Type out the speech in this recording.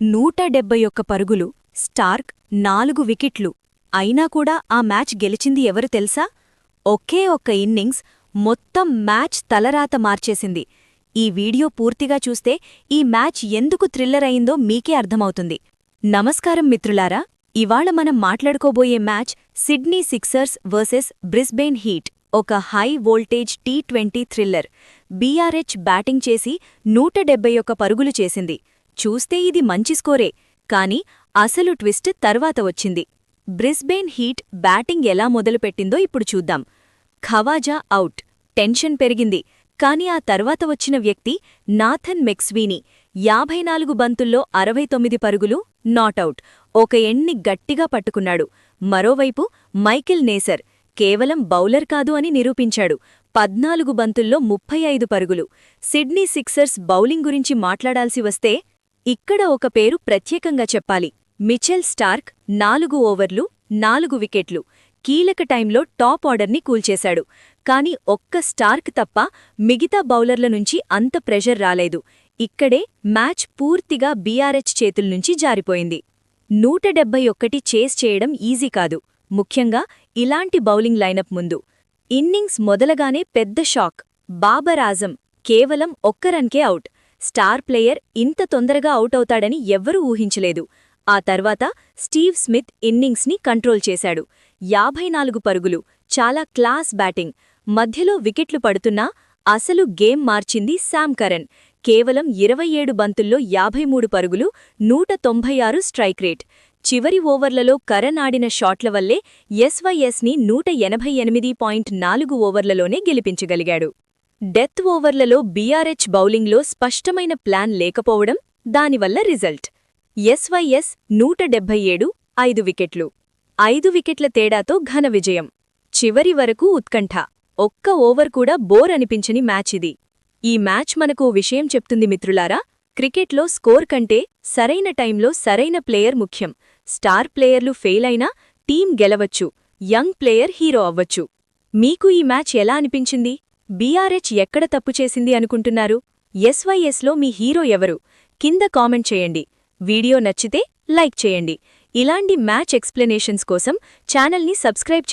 171 పరుగులు, స్టార్క్ 4 వికెట్లు. అయినా కూడా ఆ మ్యాచ్ గెలిచింది ఎవరు తెలుసా? ఒకే ఒక్క ఇన్నింగ్స్ మొత్తం మ్యాచ్ తలరాత మార్చేసింది. ఈ వీడియో పూర్తిగా చూస్తే ఈ మ్యాచ్ ఎందుకు థ్రిల్లర్ అయిందో మీకే అర్థమవుతుంది. నమస్కారం మిత్రులారా, ఇవాళ మనం మాట్లాడుకోబోయే match Sydney Sixers versus Brisbane Heat, ఒక high voltage T20 thriller. BRH batting చేసి 171 పరుగులు చేసింది. చూస్తే ఇది మంచి స్కోరే, కానీ అసలు ట్విస్ట్ తర్వాత వచ్చింది. బ్రిస్బేన్ హీట్ బ్యాటింగ్ ఎలా మొదలుపెట్టిందో ఇప్పుడు చూద్దాం. ఖవాజా అవుట్, టెన్షన్ పెరిగింది. కాని ఆ తర్వాత వచ్చిన వ్యక్తి నాథన్ మెక్స్వీనీ. 54 బంతుల్లో 69 పరుగులు, నాటౌట్. ఒక ఎన్ని గట్టిగా పట్టుకున్నాడు. మరోవైపు మైకెల్ నేసర్ కేవలం బౌలర్ కాదు అని నిరూపించాడు. 14 బంతుల్లో 35 పరుగులు. సిడ్నీ సిక్సర్స్ బౌలింగ్ గురించి మాట్లాడాల్సి వస్తే ఇక్కడ ఒక పేరు ప్రత్యేకంగా చెప్పాలి. మిచెల్ స్టార్క్ 4 ఓవర్లు 4 వికెట్లు. కీలక టైంలో టాప్ ఆర్డర్ని కూల్చేశాడు. కాని ఒక్క స్టార్క్ తప్ప మిగతా బౌలర్ల నుంచి అంత ప్రెషర్ రాలేదు. ఇక్కడే మ్యాచ్ పూర్తిగా బీఆర్హెచ్ చేతుల్నుంచి జారిపోయింది. 171 చేస్ చేయడం ఈజీ కాదు, ముఖ్యంగా ఇలాంటి బౌలింగ్ లైనప్ ముందు. ఇన్నింగ్స్ మొదలగానే పెద్ద షాక్. బాబర్ ఆజం కేవలం ఒక్క రన్కే అవుట్. స్టార్ ప్లేయర్ ఇంత తొందరగా అవుటవుతాడని ఎవ్వరూ ఊహించలేదు. ఆ తర్వాత స్టీవ్ స్మిత్ ఇన్నింగ్స్ని కంట్రోల్ చేశాడు. 54 పరుగులు, చాలా క్లాస్ బ్యాటింగ్. మధ్యలో వికెట్లు పడుతున్నా అసలు గేమ్ మార్చింది శామ్ కరన్. కేవలం 27 బంతుల్లో 53 పరుగులు, 196 స్ట్రైక్ రేట్. చివరి ఓవర్లలో కరన్ ఆడిన షాట్ల వల్లే ఎస్వైఎస్ని 188.4 ఓవర్లలోనే గెలిపించగలిగాడు. డెత్ ఓవర్లలో బీఆర్హెచ్ బౌలింగ్లో స్పష్టమైన ప్లాన్ లేకపోవడం, దానివల్ల రిజల్ట్. ఎస్వైఎస్ 177, 5 వికెట్లు. 5 వికెట్ల తేడాతో ఘన విజయం. చివరి వరకు ఉత్కంఠ. ఒక్క ఓవర్ కూడా బోర్ అనిపించని మ్యాచ్ ఇది. ఈ మ్యాచ్ మనకో విషయం చెప్తుంది మిత్రులారా. క్రికెట్లో స్కోర్ కంటే సరైన టైంలో సరైన ప్లేయర్ ముఖ్యం. స్టార్ ప్లేయర్లు ఫెయిల్ అయినా టీం గెలవచ్చు, యంగ్ ప్లేయర్ హీరో అవ్వచ్చు. మీకు ఈ మ్యాచ్ ఎలా అనిపించింది? బీఆర్హెచ్ ఎక్కడ తప్పు చేసింది అనుకుంటున్నారు? ఎస్వైఎస్లో మీ హీరో ఎవరు? కింద కామెంట్ చేయండి. వీడియో నచ్చితే లైక్ చేయండి. ఇలాంటి మ్యాచ్ ఎక్స్ప్లెనేషన్స్ కోసం ఛానల్ని సబ్స్క్రైబ్